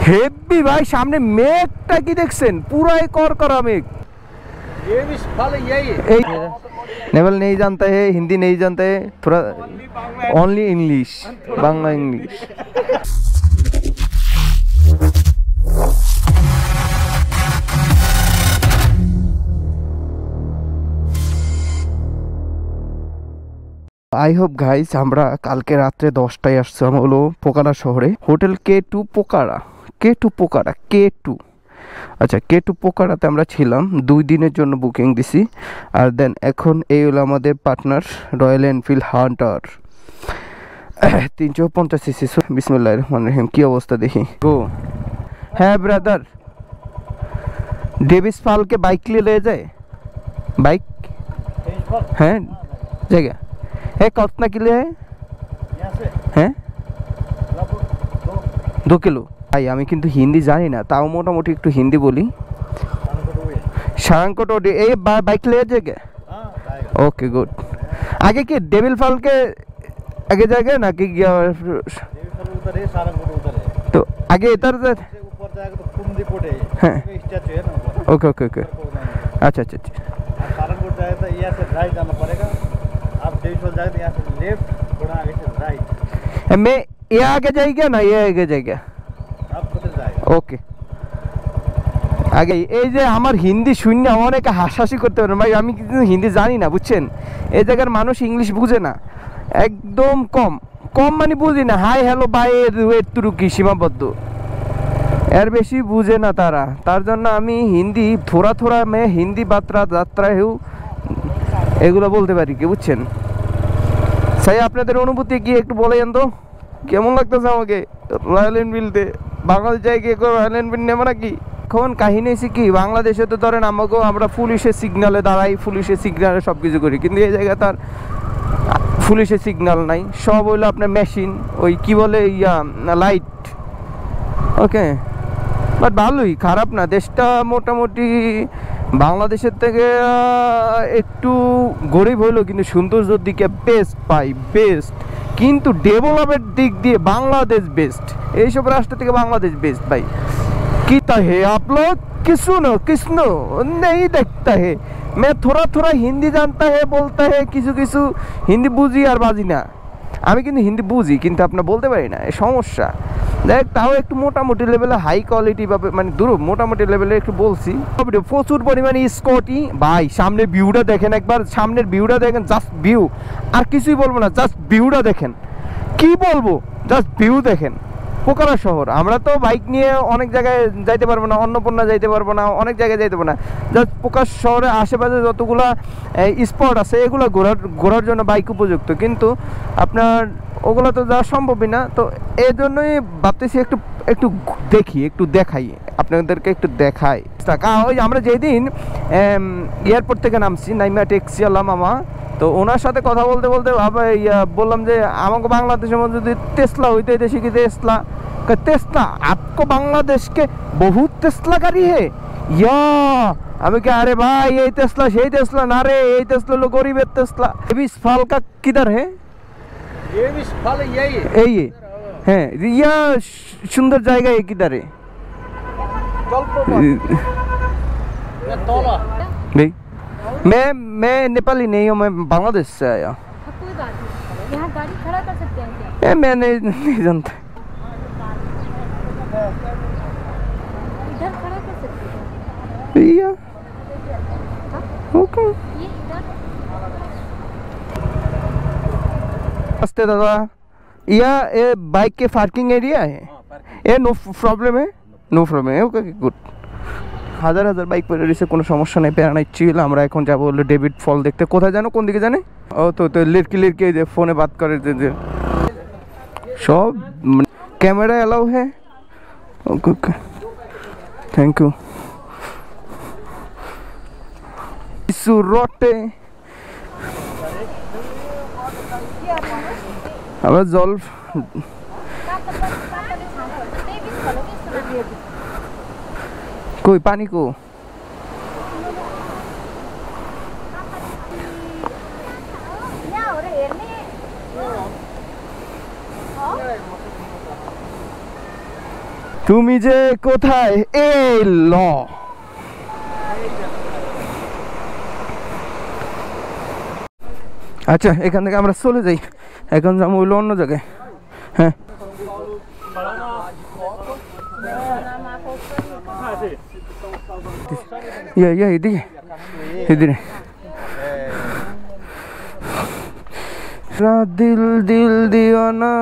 Heavy ভাই, সামনে মেঘটা কি দেখছেন, পুরাই করকরা মেঘ। नेवल नहीं जानता है, हिंदी नहीं जानता है, थोड़ा only English, Bangla English. I hope guys আমরা কালকে রাতে 10টায় আসছিলাম হলো পোকারা শহরে, hotel K2 Pokhara, K2 Pokhara, K2। আচ্ছা, K2 পোকারাতে আমরা ছিলাম, 2 দিনের জন্য বুকিং দিছি। আর দেন এখন এই হলো আমাদের partner royal Enfield Hunter 350 CC. বিসমিল্লাহির রহমানির রহিম। কি অবস্থা দেখি গো। হ্যাঁ ব্রাদার, डेविस फॉल के बाइक ले जाए, बाइक है जगह है, कितना किलो है हैं? 2 किलो। ভাই আমি কিন্তু হিন্দি জানি না, তাও মোটামুটি একটু হিন্দি বলি। সারাংকট এই বাইক ले जाएगा? Okay good. आगे की डेविल फॉल के आगे जाएगा ना कि तो आगे इधर ऊपर जाएगा तो कुंदी कोटे स्टैचू है ना। ओके ओके ओके, अच्छा अच्छा अच्छा। सारंगपुर जाएगा तो यहाँ से राइट जाना पड़ेगा, आप डेविल फॉल जाएगा तो यहाँ से लेफ्ट, थोड़ा आगे से राइट। मैं ये आगे जाएगा ना, ये आगे जाएगा? ওকে। আগে এই যে আমার হিন্দি শূন্য অনেকে হাসাহাসি করতে পারেন ভাই, আমি কিন্তু হিন্দি জানি না বুঝছেন। এই জায়গার মানুষ ইংলিশ বুঝে না, একদম কম কম মানে বুঝি না। হাই হ্যালো বাই এতটুকু সীমাবদ্ধ, এর বেশি বুঝে না তারা। তার জন্য আমি হিন্দি থোড়া থোড়া হিন্দি যাত্রা হেউ এগুলো বলতে পারি কি, বুঝছেন। তাই আপনাদের অনুভূতি কি একটু বলে যান তো, কেমন লাগতেছে আমাকে রয়্যাল এনফিল্ডে? বাংলাদেশ জায়গায় রয়্যাল এনফিল্ড নেব নাকি? এখন কাহিনী হয়েছে কি, বাংলাদেশে তো ধরেন আমাকেও আমরা পুলিশের সিগনালে দাঁড়াই, পুলিশের সিগনালে সব কিছু করি, কিন্তু এই জায়গায় তার পুলিশের সিগনাল নাই, সব হইলো আপনার মেশিন, ওই কি বলে লাইট। ওকে, বাট ভালোই, খারাপ না দেশটা। মোটামুটি বাংলাদেশের থেকে একটু গরিব হইলো, কিন্তু সৌন্দর্যের দিকে বেস্ট পাই, বেস্ট। কিন্তু ডেভেলপের দিক দিয়ে বাংলাদেশ বেস্ট, এইসব রাষ্ট্র থেকে বাংলাদেশ বেস্ট ভাই। कीता है आप लोग? किसनो नहीं देखता है। मैं थोड़ा थोड़ा हिंदी जानता है, बोलता है কিছু কিছু হিন্দি বুঝি আর বাজি না। আমি কিন্তু হিন্দি বুঝি কিন্তু আপনার বলতে পারি না, এই সমস্যা। দেখ তাও একটু মোটামুটি লেভেলে হাই কোয়ালিটি ভাবে মানে দূর মোটামুটি লেভেলে একটু বলছি। প্রচুর পরিমাণে স্কটি ভাই, সামনের ভিউটা দেখেন একবার, সামনের ভিউটা দেখেন, জাস্ট ভিউ, আর কিছুই বলবো না, জাস্ট ভিউটা দেখেন। কি বলবো, জাস্ট ভিউ দেখেন। পোকারা শহর, আমরা তো বাইক নিয়ে অনেক জায়গায় যাইতে পারবো না, অন্নপূর্ণা যাইতে পারবো না, অনেক জায়গায় যাইতে পারবো না। জাস্ট পোকারা শহরের আশেপাশে যতগুলা স্পট আছে এগুলো ঘোরার জন্য বাইক উপযুক্ত, কিন্তু আপনার ওগুলো তো যাওয়া সম্ভবই না। তো এই জন্যই ভাবতেছি একটু দেখি, একটু দেখাই আপনাদেরকে, একটু দেখাই। ওই আমরা যেদিন এয়ারপোর্ট থেকে নামছি, নাইমা ট্যাক্সি আলাম মামা, তো ওনার সাথে কথা বলতে বলতে বললাম যে আমাকে বাংলাদেশের মধ্যে যদি টেসলা হইতে দেশে কি টেসলা, टेस्ला आपको बांग्लादेश के बहुत टेस्ला गाड़ी है या? हमें क्या, अरे भाई ये टेस्ला यही टेस्ला ना रे, ये टेस्ला लोग गरीब है टेस्ला। डेविस फॉल का किधर है? डेविस फॉल यही है या सुंदर जाएगा ये किधर है? भाई मैं नेपाली नहीं हूँ, मैं बांग्लादेश से आया। कोई बात नहीं, यहाँ गाड़ी खड़ा कर सकते हैं क्या? मैं नहीं जानता, इधर खड़ा कर सकते हैं या? ओके, रास्ते दादा, या ये बाइक के पार्किंग एरिया है? ये नो प्रॉब्लम है, नो प्रॉब्लम है। Okay good. হাজার হাজার বাইক পড়ে রয়েছে, কোনো সমস্যা নেই, প্যারা নাই, চিল। আমরা এখন যাবো হলো ডেভিড ফল দেখতে। কোথায় জানো, কোন দিকে জানে? ও তো লিরকি যে ফোনে বাত করে যে সব ক্যামেরা অ্যালাউ হ্যাঁ? ওকে ওকে, থ্যাংক ইউ। সুরটে আবার জল कोई पानी को তুমি যে কোথায় এই ল আচ্ছা এখান থেকে আমরা চলে যাই এখন যাবো হইলো অন্য জায়গায় হ্যাঁ এদিকে এদিকে দিল দিল দিও না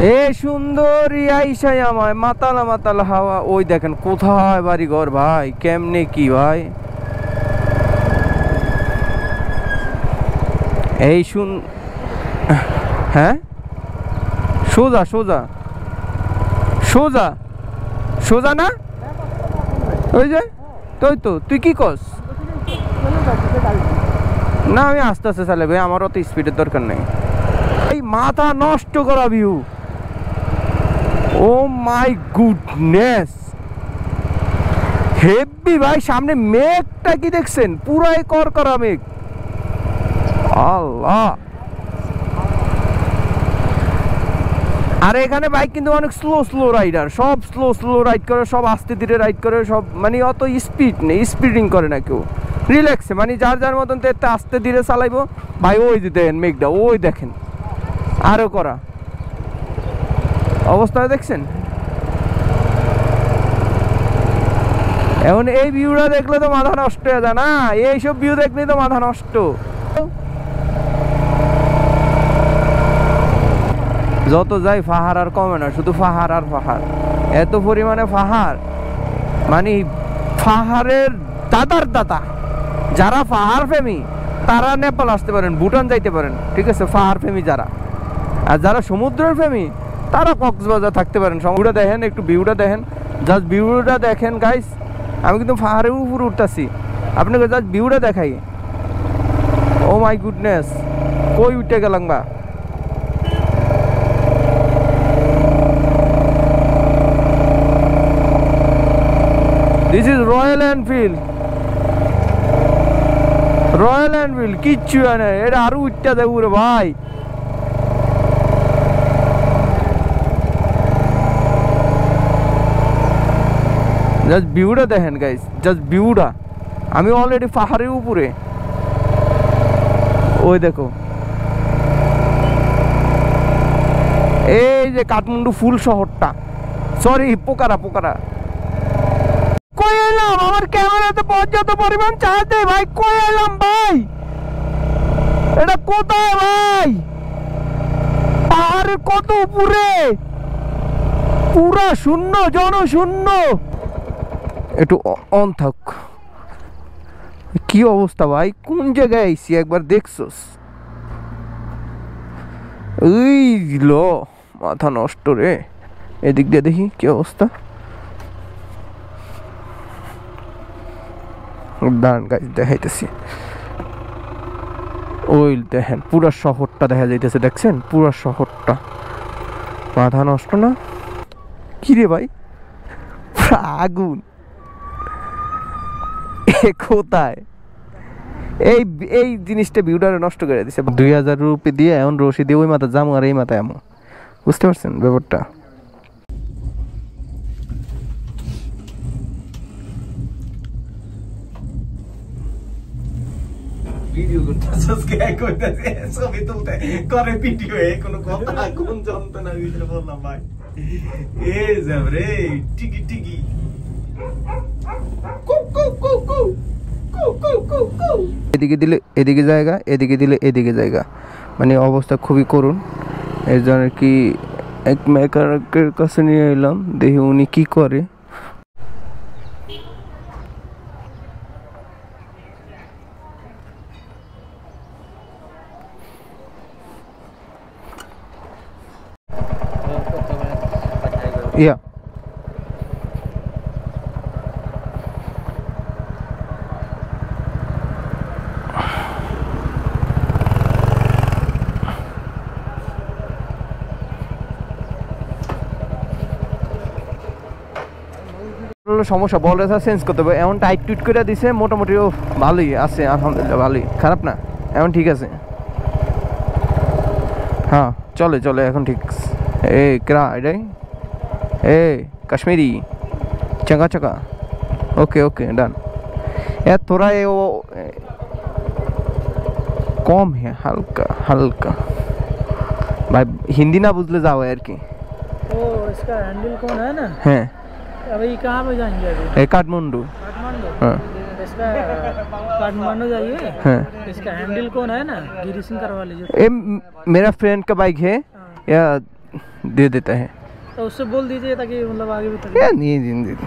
এ সুন্দরী আইসাই আমায় মাতালা মাতালা হাওয়া ওই দেখেন কোথায় বাড়ি ঘর ভাই কেমনে কি ভাই এই শুন হ্যাঁ সোজা সোজা সোজা সোজা না ওই যে তুই তো তুই কি কস না আমি আস্তে আস্তে চালাবো আমার অত স্পিডের দরকার নেই এই মাথা নষ্ট করা view oh my goodness heavy ভাই সামনে মেঘটা কি দেখছেন পুরাই করা মেঘ আল্লাহ আর এখানে বাইক কিন্তু অনেক স্লো রাইডার সব স্লো রাইড করে সব আস্তে ধীরে রাইড করে সব মানে অত স্পিড নেই স্পিডিং করে না কেউ রিল্যাক্সে মানে যার যার মতন তো একটু আস্তে ধীরে চালাইবো ভাই ওই দেখেন মেঘটা ওই দেখেন আরো করা অবস্থা দেখছেন এখন এই ভিউটা দেখলে তো মাথা নষ্ট হয়ে যায় না এইসব ভিউ দেখলে তো মাথা নষ্ট যত যাই পাহাড় আর কমে না শুধু পাহাড় আর পাহাড় এত পরিমাণে পাহাড় মানে পাহাড়ের দাদার দাদা যারা পাহাড় প্রেমী তারা নেপাল আসতে পারেন ভুটান যাইতে পারেন ঠিক আছে পাহাড় প্রেমী যারা আর যারা সমুদ্রের প্রেমী তারা কক্সবাজার থাকতে পারেন সমুদ্রটা দেখেন একটু ভিউটা দেখেন জাস্ট ভিউটা দেখেন গাইস আমি কিন্তু পাহাড়ের উপরে উঠতেছি আপনাকে জাস্ট ভিউটা দেখাই ও মাই গুডনেস কই উঠে গেলাম বা দিস ইজ রয়্যাল এনফিল্ড কিচ্ছু না এটা আরো উঠতে দেয় পুরো ভাই জাস্ট ভিউটা দেখেন গাইস জাস্ট ভিউটা আমি অলরেডি পাহাড়ের উপরে ওই দেখো এই যে কাঠমান্ডু ফুল শহরটা সরি পোকারা কই এলাম আমার ক্যামেরাতে পর্যাপ্ত পরিমাণ চার্জ দেয় ভাই কই এলাম ভাই এটা কোথায় ভাই পাহাড়ের কত উপরে পুরা শূন্য জনশূন্য একটু অন থাক কি অবস্থা ভাই কোন জায়গায় আইছি একবার দেখছস এই লো মাথা নষ্ট রে এদিক দিয়ে দেখি কি অবস্থা দাঁড়ান গাইস দেখাইতেছি ওই দেখেন পুরা শহরটা দেখা যাইতেছে দেখছেন পুরা শহরটা মাথা নষ্ট না কি রে ভাই আগুন কোথায় এই জিনিসটা ভিউটা নষ্ট করে দিছে 2000 রুপি দিয়ে এখন রশি দিয়ে ওই মাথা যাবো আর এই মাথায় আমো বুঝতে পারছেন ব্যাপারটা ভিডিও করতেছস কে কইতাছে ছবি তুলতে করে ভিডিও কোনো কথা কোন জানতো না ভিতরে বললাম ভাই এই যাব রে টিকি টিকি কু কু কু কু কু কু কু কু এদিকে দিলে এদিকে জায়গা এদিকে দিলে এদিকে জায়গা মানে অবস্থা খুবই করুণ এর জন্য কি এক মেকারের কাছে নিয়ে এলাম দেখি উনি কি করে Yeah. সমস্যা বল রেসা চেঞ্জ করতে হবে এমন টাইট টুইট করে দিছে মোটামুটি ভালোই আছে আলহামদুলিল্লাহ ভালোই খারাপ না এখন ঠিক আছে। হ্যাঁ চলে চলে এখন ঠিক। এ কেরা এটাই এ কাশ্মীরি चंगा चंगा ओके ओके डन यार थोड़ा ये वो कम है हल्का हल्का भाई हिंदी ना बुझले जाओ यार की वो इसका हैंडल कौन है ना हैं अभी कहाँ पे जाएंगे अभी काठमांडू काठमांडू हाँ इसका काठमांडू जाइए हाँ इसका हैंडल कौन है ना गिरीसिंग करवा लीजिए ये मेरा फ्रेंड का बाइक है या दे देता है तो उससे बोल दीजिए ताकि मतलब आगे भी या नहीं जिंदगी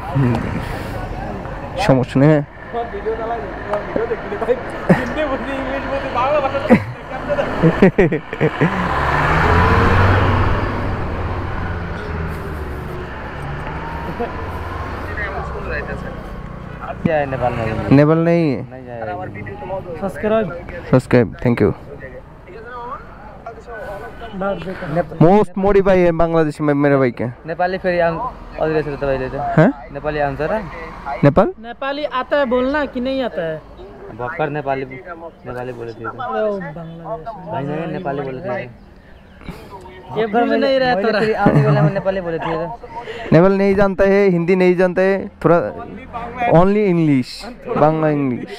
समझ नहीं है नेपाल नहीं है subscribe thank you most modify है बांग्लादेश में मेरे भाई के नेपाली फेरि अरूले छ तपाईले त हैं नेपाली आउँछ र नेपाल नेपाली आता है बोलना कि नहीं आता है भर्खर नेपाली बोले थियो त बांग्लादेश हैन नेपाली बोले थियो ये बुझ नहीं रहा तो फेरि आउने बेलामा नेपाली बोले थियो त नेपाल नहीं जानता है हिंदी नहीं जानता है थोड़ा ओनली इंग्लिश बांग्ला इंग्लिश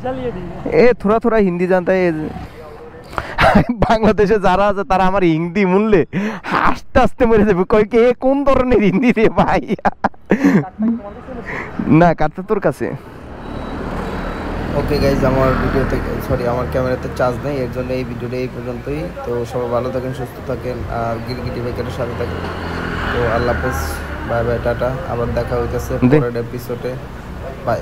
चलिए ठीक ए थोड़ा थोड़ा हिंदी जानता है বাংলাদেশে যারা আছে তারা আমার হিন্দি শুনলে হাসতে হাসতে মরে যাবে কই কে কোন ধরনের হিন্দি রে ভাই না কাটতে তোর কাছে ওকে গাইজ আমার ভিডিওতে সরি আমার ক্যামেরাতে চার্জ নেই এর জন্য এই ভিডিওটা এই পর্যন্তই তো সবাই ভালো থাকেন সুস্থ থাকেন আর গিরগিটি বাইকের সাথে থাকেন তো আল্লাহ হাফেজ বাই বাই টাটা আবার দেখা হইতেছে পরের এপিসোডে বাই